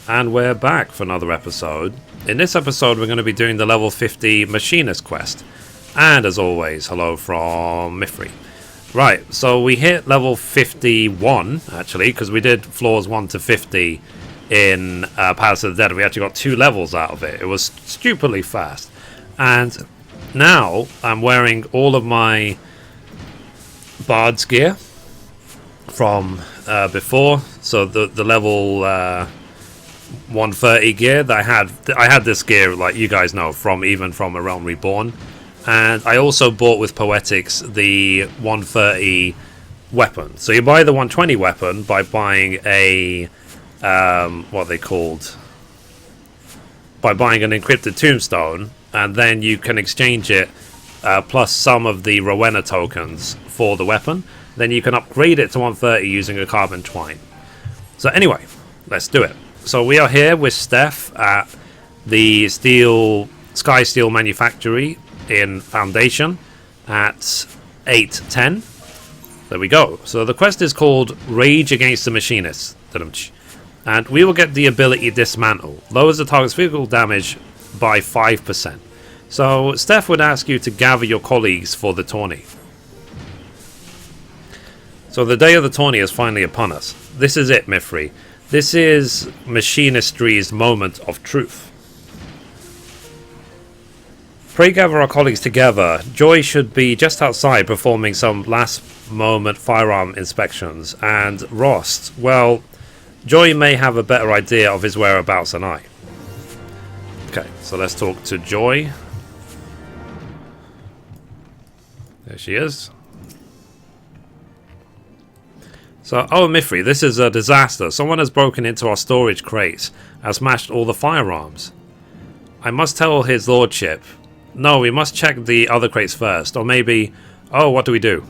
And we're back for another episode. In this episode, we're going to be doing the level 50 Machinist quest. And as always, hello from Mithrie. Right, so we hit level 51, actually, because we did floors 1 to 50 in Palace of the Dead. We actually got 2 levels out of it. It was stupidly fast. And now I'm wearing all of my Bard's gear from before. So the level 130 gear that I had this gear, like you guys know, from A Realm Reborn. And I also bought with Poetics the 130 weapon. So you buy the 120 weapon by buying a what are they called? By buying an encrypted tombstone, and then you can exchange it plus some of the Rowena tokens for the weapon. Then you can upgrade it to 130 using a carbon twine. So anyway, let's do it. So we are here with Steph at the Sky Steel Manufactory in Foundation at 8:10. There we go. So the quest is called Rage Against the Machinist. And we will get the ability Dismantle. Lowers the target's physical damage by 5%. So Steph would ask you to gather your colleagues for the tourney. So the day of the tourney is finally upon us. This is it, Mithrie. This is Machinistry's moment of truth. Pray gather our colleagues together. Joy should be just outside performing some last moment firearm inspections. And Rost, well, Joy may have a better idea of his whereabouts than I. Okay, so let's talk to Joy. There she is. So, oh, Mithrie, this is a disaster. Someone has broken into our storage crates and smashed all the firearms. I must tell his lordship. No, we must check the other crates first. Or maybe... Oh, what do we do?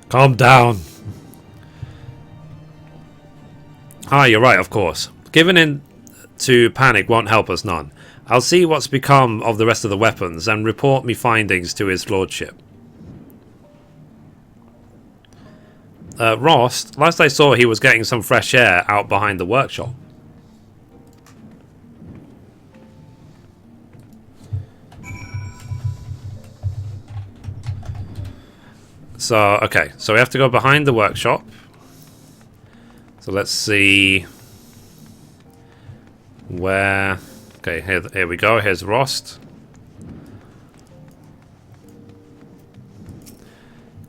Calm down. Ah, you're right, of course. Giving in to panic won't help us none. I'll see what's become of the rest of the weapons and report me findings to his lordship. Rost, last I saw he was getting some fresh air out behind the workshop. So, okay, so we have to go behind the workshop. So let's see where... Okay, here we go. Here's Rost.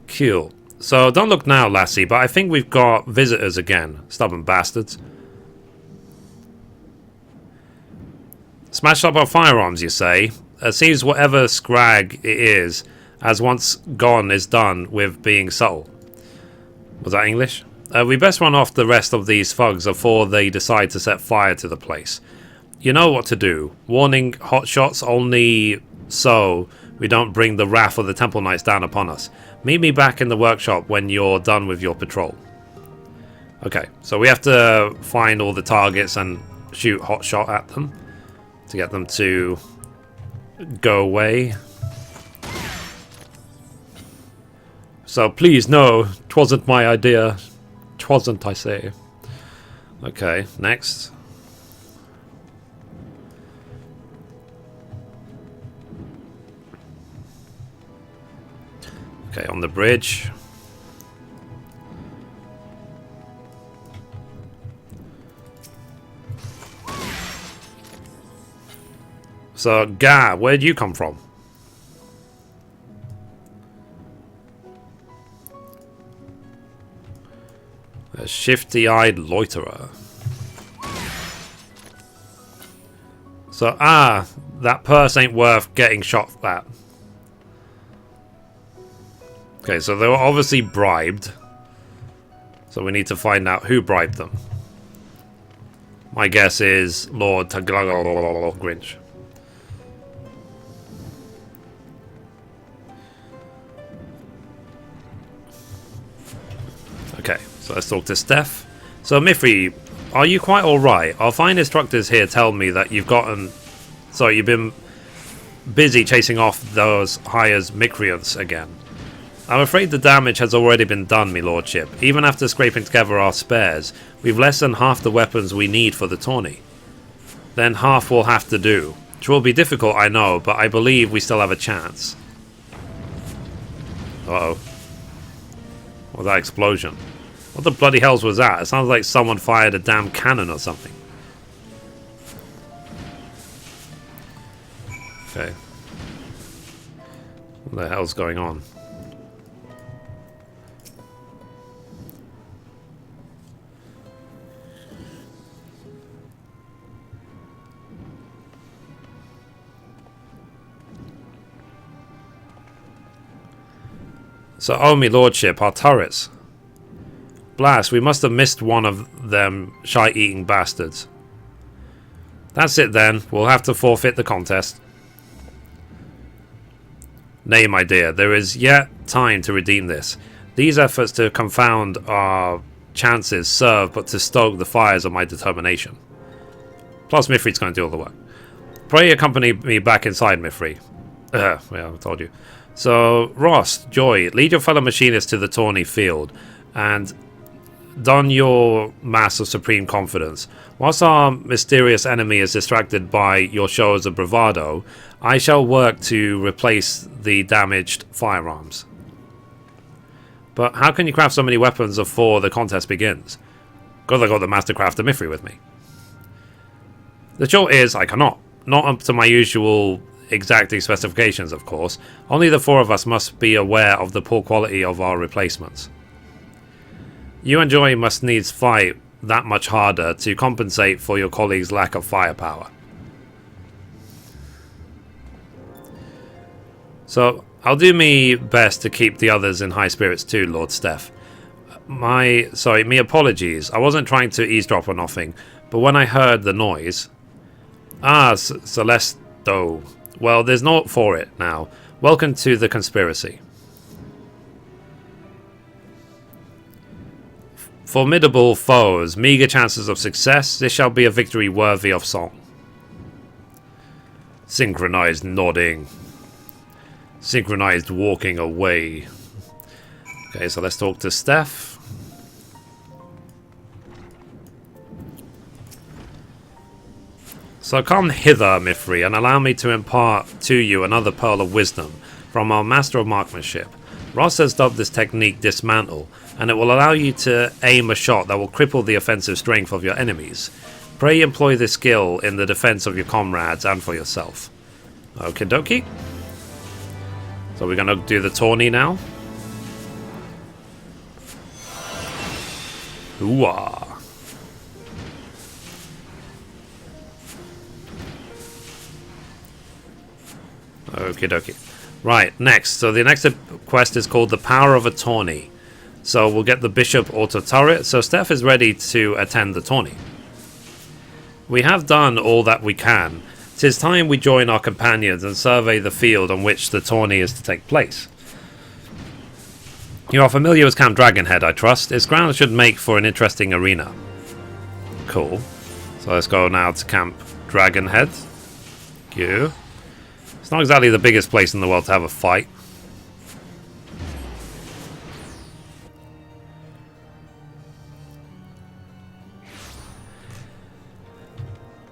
Cool. So don't look now, lassie, but I think we've got visitors again. Stubborn bastards. Smashed up our firearms, you say? It seems whatever scrag it is, as once gone is done with being subtle. Was that English? We best run off the rest of these thugs before they decide to set fire to the place. You know what to do. Warning, hot shots only so we don't bring the wrath of the Temple Knights down upon us. Meet me back in the workshop when you're done with your patrol. Okay, so we have to find all the targets and shoot hot shot at them to get them to go away. So please, no, 'twasn't my idea. 'Twasn't, I say. Okay, next. Okay, on the bridge. So, Gah, where'd you come from? A shifty-eyed loiterer. So, that purse ain't worth getting shot at. Okay, so they were obviously bribed. So we need to find out who bribed them. My guess is Lord Grinch. Okay, so let's talk to Steph. So Mithrie, are you quite alright? Our fine instructors here tell me that you've been busy chasing off those hires Mithrians again. I'm afraid the damage has already been done, me lordship. Even after scraping together our spares, we've less than half the weapons we need for the tourney. Then half will have to do. It will be difficult, I know, but I believe we still have a chance. Uh-oh. What was that explosion? What the bloody hells was that? It sounds like someone fired a damn cannon or something. Okay. What the hell's going on? So, oh, me lordship, our turrets. Blast, we must have missed one of them shite-eating bastards. That's it then, we'll have to forfeit the contest. Nay, my dear, there is yet time to redeem this. These efforts to confound our chances serve but to stoke the fires of my determination. Plus, Mithrie's going to do all the work. Pray accompany me back inside, Mithrie. Yeah, I told you. So, Ross, Joy, lead your fellow machinists to the tourney field and don your mask of supreme confidence. Whilst our mysterious enemy is distracted by your shows of bravado, I shall work to replace the damaged firearms. But how can you craft so many weapons before the contest begins? Because I got the Master Crafter Mithrie with me. The short is, I cannot. Not up to my usual exacting specifications, of course. Only the four of us must be aware of the poor quality of our replacements. You and Joy must needs fight that much harder to compensate for your colleagues' lack of firepower. So, I'll do me best to keep the others in high spirits too, Lord Steph. Me apologies. I wasn't trying to eavesdrop or nothing, but when I heard the noise... Ah, Celesto. Well, there's naught for it now. Welcome to the conspiracy. Formidable foes, meager chances of success. This shall be a victory worthy of song. Synchronized nodding. Synchronized walking away. Okay, so let's talk to Steph. So come hither, Mithrie, and allow me to impart to you another pearl of wisdom from our master of marksmanship. Ross has dubbed this technique Dismantle, and it will allow you to aim a shot that will cripple the offensive strength of your enemies. Pray employ this skill in the defense of your comrades and for yourself. Okie dokie. So we're going to do the tourney now. Hooah. Okie dokie. Right, next. So the next quest is called the Power of a Tourney. So we'll get the Bishop Auto Turret. So Steph is ready to attend the tourney. We have done all that we can. 'Tis time we join our companions and survey the field on which the tourney is to take place. You are familiar with Camp Dragonhead, I trust. Its grounds should make for an interesting arena. Cool. So let's go now to Camp Dragonhead. Thank you. It's not exactly the biggest place in the world to have a fight.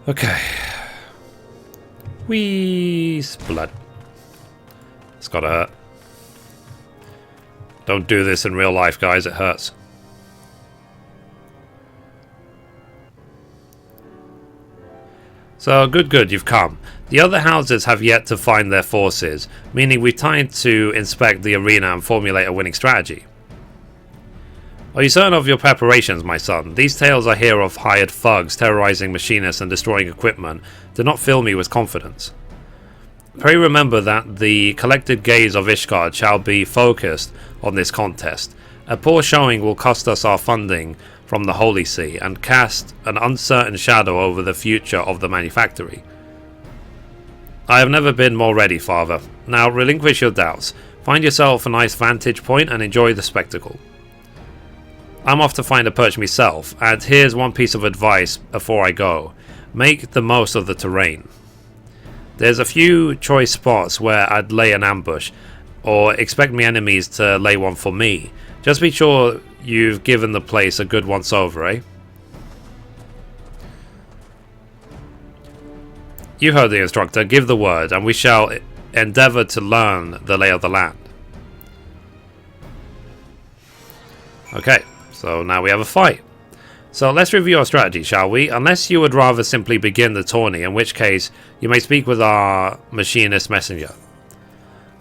Okay. Blood. It's gotta hurt. Don't do this in real life, guys. It hurts. So, good, you've come. The other houses have yet to find their forces, meaning we've time to inspect the arena and formulate a winning strategy. Are you certain of your preparations, my son? These tales I hear of hired thugs terrorizing machinists and destroying equipment do not fill me with confidence. Pray remember that the collected gaze of Ishgard shall be focused on this contest. A poor showing will cost us our funding from the Holy See and cast an uncertain shadow over the future of the manufactory. I have never been more ready, Father. Now relinquish your doubts. Find yourself a nice vantage point and enjoy the spectacle. I'm off to find a perch myself, and here's one piece of advice before I go. Make the most of the terrain. There's a few choice spots where I'd lay an ambush, or expect me enemies to lay one for me. Just be sure you've given the place a good once over, eh? You heard the instructor. Give the word, and we shall endeavour to learn the lay of the land. Okay, so now we have a fight. So let's review our strategy, shall we? Unless you would rather simply begin the tourney, in which case you may speak with our Machinist messenger.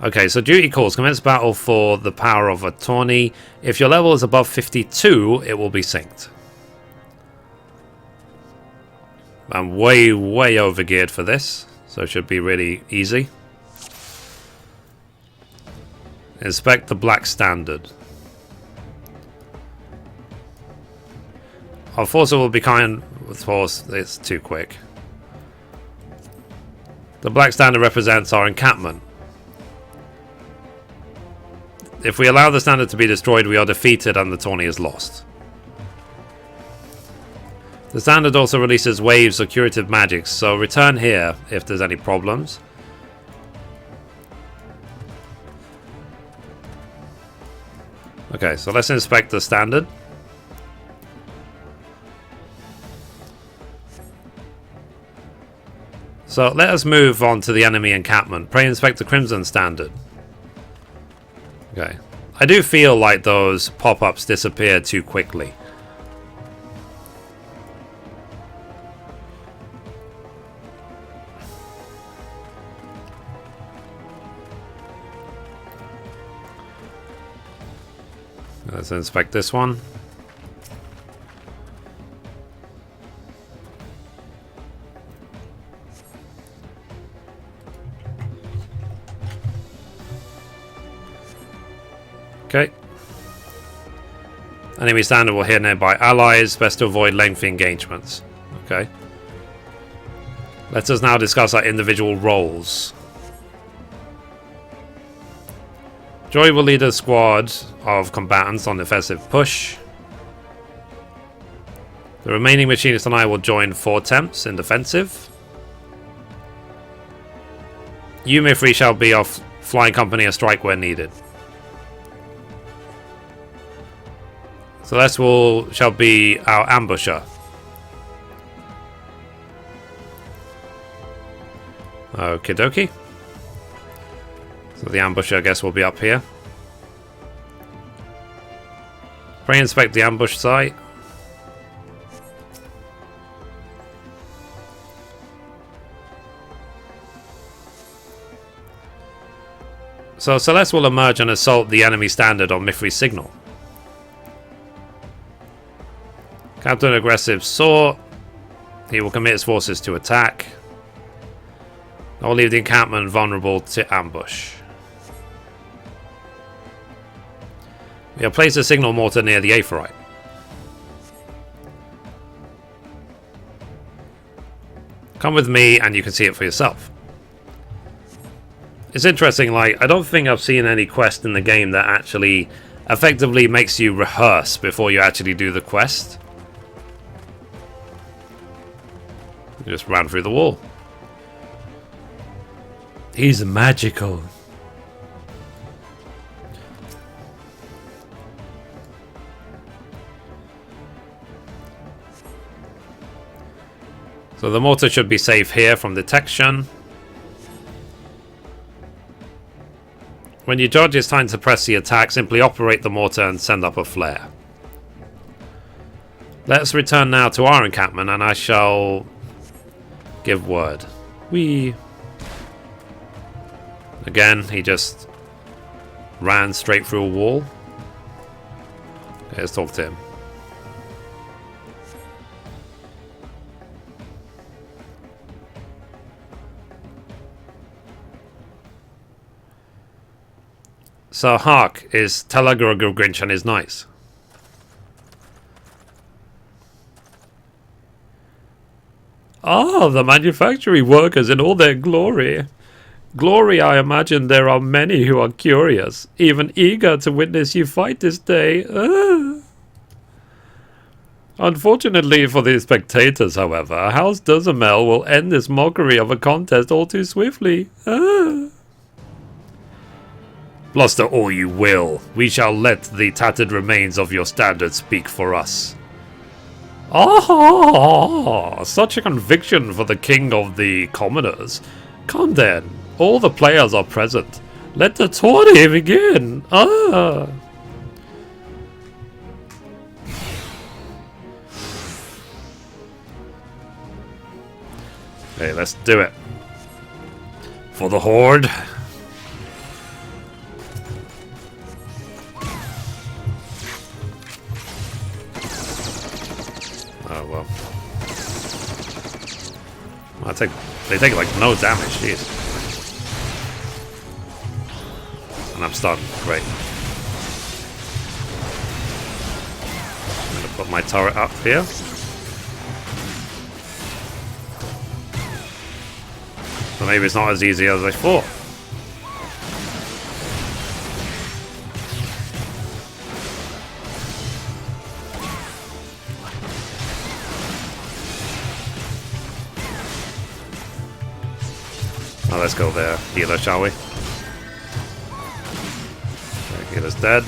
Okay, so duty calls. Commence battle for the power of a tourney. If your level is above 52, it will be synced. I'm way overgeared for this, so it should be really easy. Inspect the black standard. Our force will be kind. Of course, it's too quick. The black standard represents our encampment. If we allow the standard to be destroyed, we are defeated and the tourney is lost. The standard also releases waves of curative magics, so return here if there's any problems. Okay, so let's inspect the standard. So let us move on to the enemy encampment. Pray inspect the Crimson Standard. Okay. I do feel like those pop-ups disappear too quickly. Let's inspect this one. Okay. Enemy standard will hit nearby allies. Best to avoid lengthy engagements. Okay. Let us now discuss our individual roles. Joy will lead a squad of combatants on offensive push. The remaining Machinist and I will join 4 attempts in defensive. You, Mithrie, shall be our flying company and strike where needed. Celeste shall be our ambusher. Okie dokie. So the ambusher, I guess, will be up here. Pray inspect the ambush site. So Celeste will emerge and assault the enemy standard on Mithrie's signal. Captain aggressive saw. He will commit his forces to attack. I will leave the encampment vulnerable to ambush. We have placed a signal mortar near the Aetheryte. Come with me and you can see it for yourself. It's interesting, like, I don't think I've seen any quest in the game that actually effectively makes you rehearse before you actually do the quest. You just ran through the wall. He's magical. So the mortar should be safe here from detection. When you judge it's time to press the attack, simply operate the mortar and send up a flare. Let's return now to our encampment and I shall give word. Again, he just ran straight through a wall. Okay, let's talk to him. So Hark is Telagurgrinch and is nice. Ah, the manufacturing workers in all their glory. Glory, I imagine there are many who are curious, even eager to witness you fight this day. Unfortunately for the spectators, however, House Duzamel will end this mockery of a contest all too swiftly. Bluster all you will. We shall let the tattered remains of your standard speak for us. Ah, such a conviction for the king of the commoners. Come then, all the players are present. Let the tourney begin. Ah. Okay, let's do it. For the Horde. Oh well. They take like no damage, jeez. And I'm stunned. Great. I'm gonna put my turret up here. So maybe it's not as easy as I thought. Oh, let's go there. Healer, shall we? Okay, healer's dead.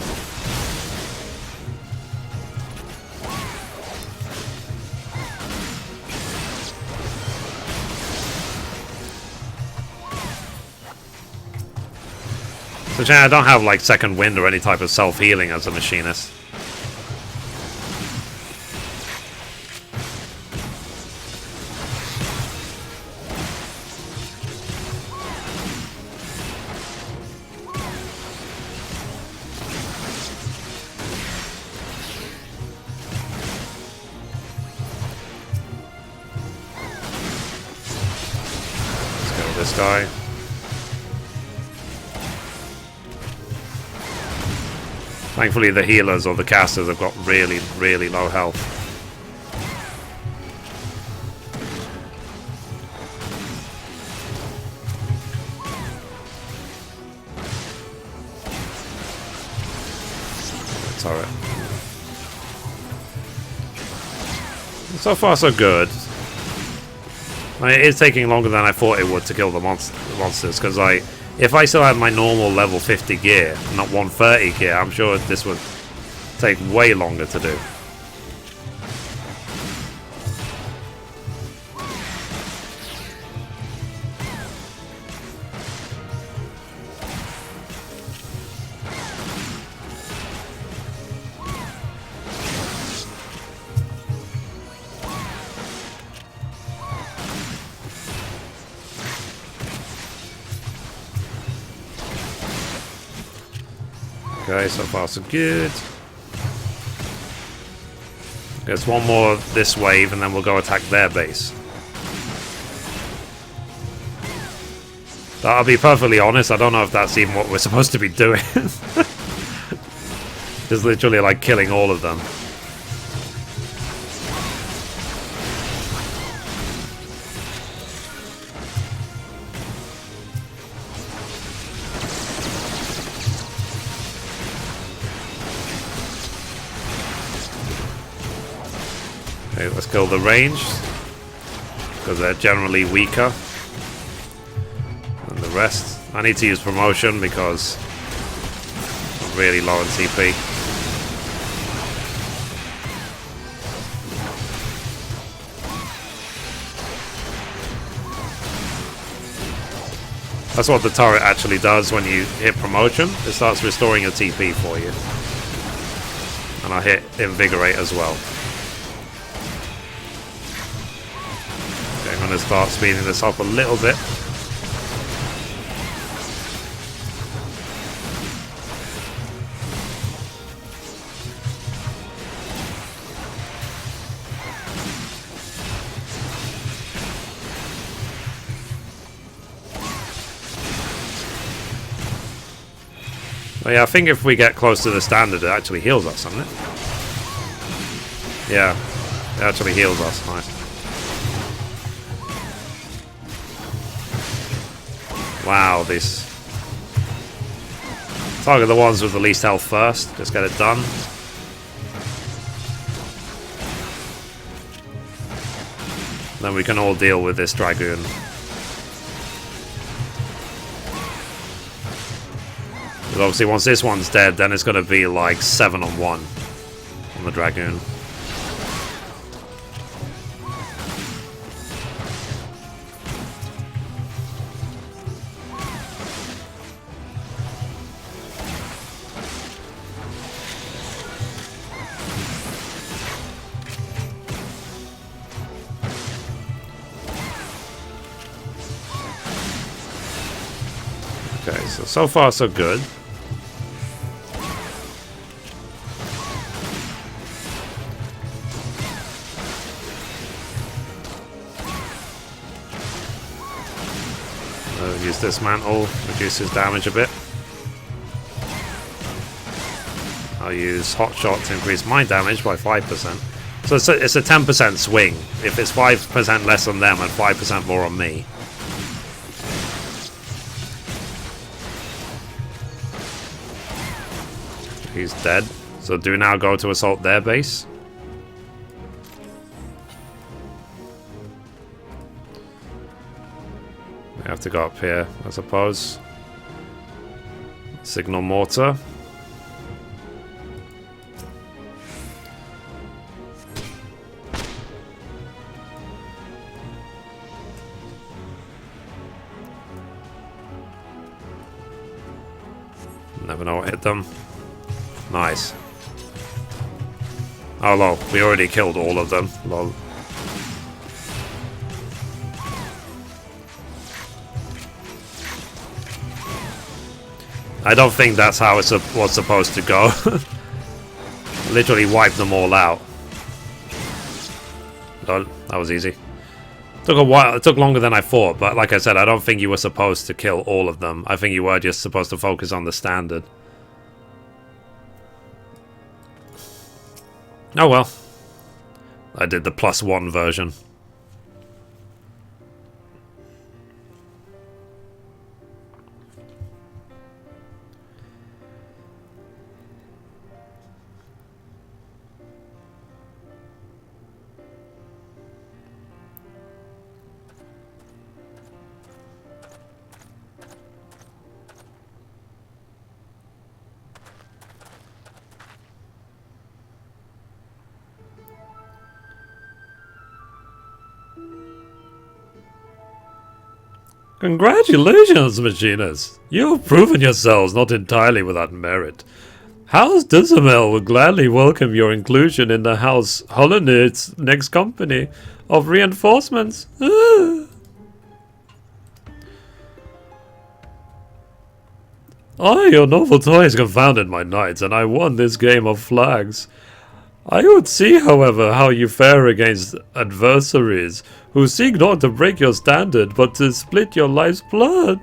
So I don't have like second wind or any type of self-healing as a machinist. Let's go with this guy. Thankfully the healers or the casters have got really, really low health. Turret. So far so good. I mean, it is taking longer than I thought it would to kill the monsters, because if I still had my normal level 50 gear, not 130 gear, I'm sure this would take way longer to do. Okay, so far so good. There's one more this wave and then we'll go attack their base. I'll be perfectly honest, I don't know if that's even what we're supposed to be doing. Just literally like killing all of them. Okay, let's kill the ranged, because they're generally weaker than the rest. I need to use promotion because I'm really low on TP. That's what the turret actually does when you hit promotion. It starts restoring your TP for you. And I hit invigorate as well. I'm going to start speeding this up a little bit. Oh yeah, I think if we get close to the standard, it actually heals us, doesn't it? Yeah, it actually heals us. Nice. Wow, these... Target the ones with the least health first. Just get it done. Then we can all deal with this dragoon. Because obviously once this one's dead, then it's going to be like 7-on-1 on the Dragoon. Okay, so far so good. Use this mantle, reduce his damage a bit. I'll use Hot Shot to increase my damage by 5%. So it's a 10% swing. If it's 5% less on them and 5% more on me. He's dead. So do we now go to assault their base? We have to go up here, I suppose. Signal mortar. Never know what hit them. Nice. Oh lol, we already killed all of them. Lol. I don't think that's how it was supposed to go. Literally wiped them all out. Lol, that was easy. Took a while. It took longer than I thought, but like I said, I don't think you were supposed to kill all of them. I think you were just supposed to focus on the standard. Oh well. I did the +1 version. Congratulations, Machinist! You have proven yourselves not entirely without merit. House Dizamel will gladly welcome your inclusion in the House Holonid's next company of reinforcements. Your novel toys confounded my knights, and I won this game of flags. I would see, however, how you fare against adversaries who seek not to break your standard, but to split your life's blood.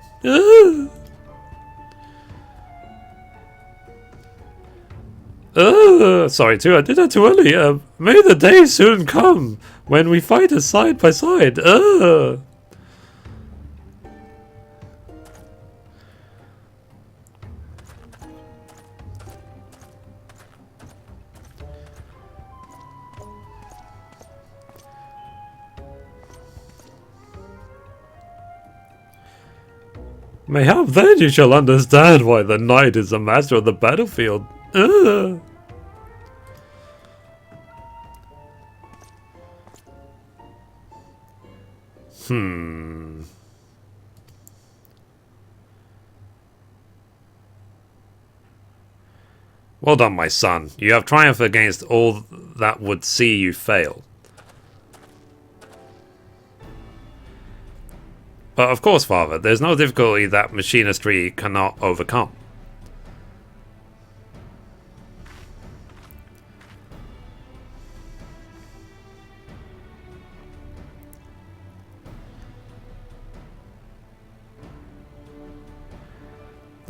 Sorry too, I did that too early. May the day soon come when we fight us side by side. Mayhap then you shall understand why the knight is the master of the battlefield. Well done, my son. You have triumphed against all that would see you fail. But of course, Father, there's no difficulty that machinistry cannot overcome.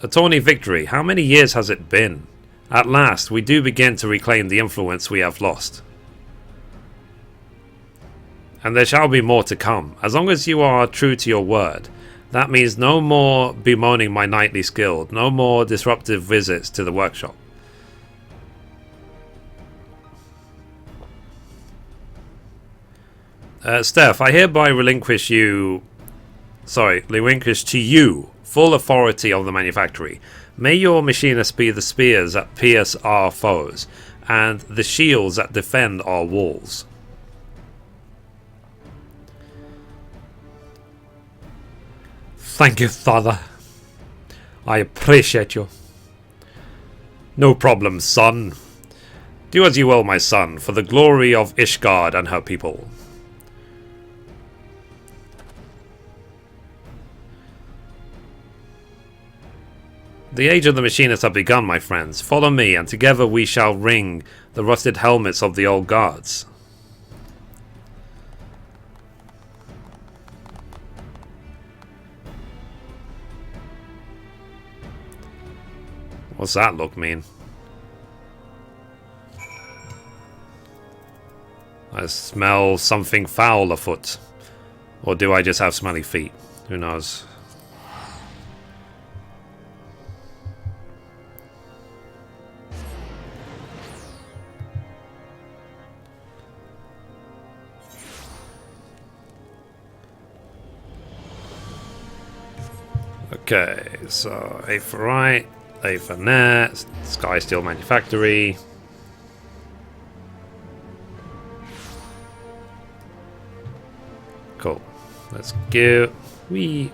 A tourney victory. How many years has it been? At last, we do begin to reclaim the influence we have lost. And there shall be more to come. As long as you are true to your word, that means no more bemoaning my knightly skill, no more disruptive visits to the workshop. Steph, I hereby relinquish to you full authority of the manufactory. May your machinists be the spears that pierce our foes, and the shields that defend our walls. Thank you, Father. I appreciate you. No problem, son. Do as you will, my son, for the glory of Ishgard and her people. The age of the machinists have begun, my friends. Follow me, and together we shall ring the rusted helmets of the old guards. What's that look mean? I smell something foul afoot. Or do I just have smelly feet? Who knows? Okay, so A for right, A for net, Sky Steel Manufactory. Cool. Let's go. Wee.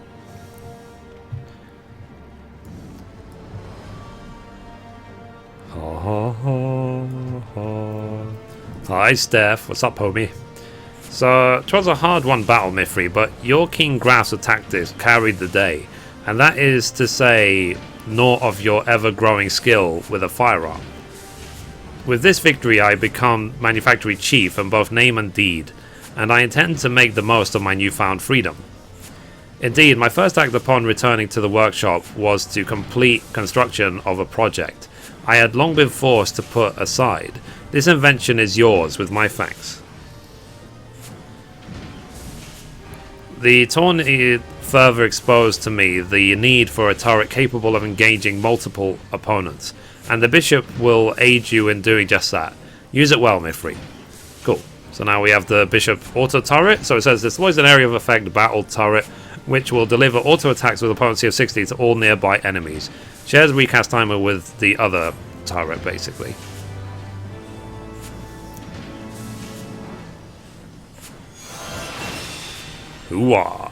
Ha ha ha ha. Hi, Steph. What's up, homie? So, it was a hard-won battle, Mithrie, but your keen grasp of tactics carried the day. And that is to say, naught of your ever-growing skill with a firearm. With this victory, I become Manufactory Chief in both name and deed, and I intend to make the most of my newfound freedom. Indeed, my first act upon returning to the workshop was to complete construction of a project I had long been forced to put aside. This invention is yours, with my thanks. The tourney further exposed to me the need for a turret capable of engaging multiple opponents, and the bishop will aid you in doing just that. Use it well, Mithrie. Cool. So now we have the bishop auto turret. So it says destroys an area of effect battle turret, which will deliver auto attacks with a potency of 60 to all nearby enemies. Shares recast timer with the other turret, basically. Hooah!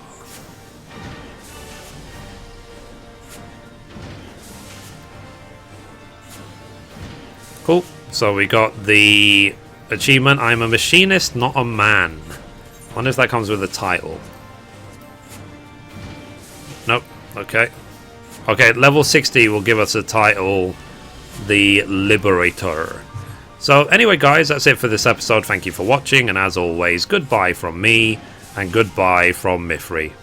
Cool. So we got the achievement, I'm a machinist, not a man. I wonder if that comes with a title. Nope. Okay. Okay, level 60 will give us a title, The Liberator. So anyway, guys, that's it for this episode. Thank you for watching, and as always, goodbye from me, and goodbye from Mithrie.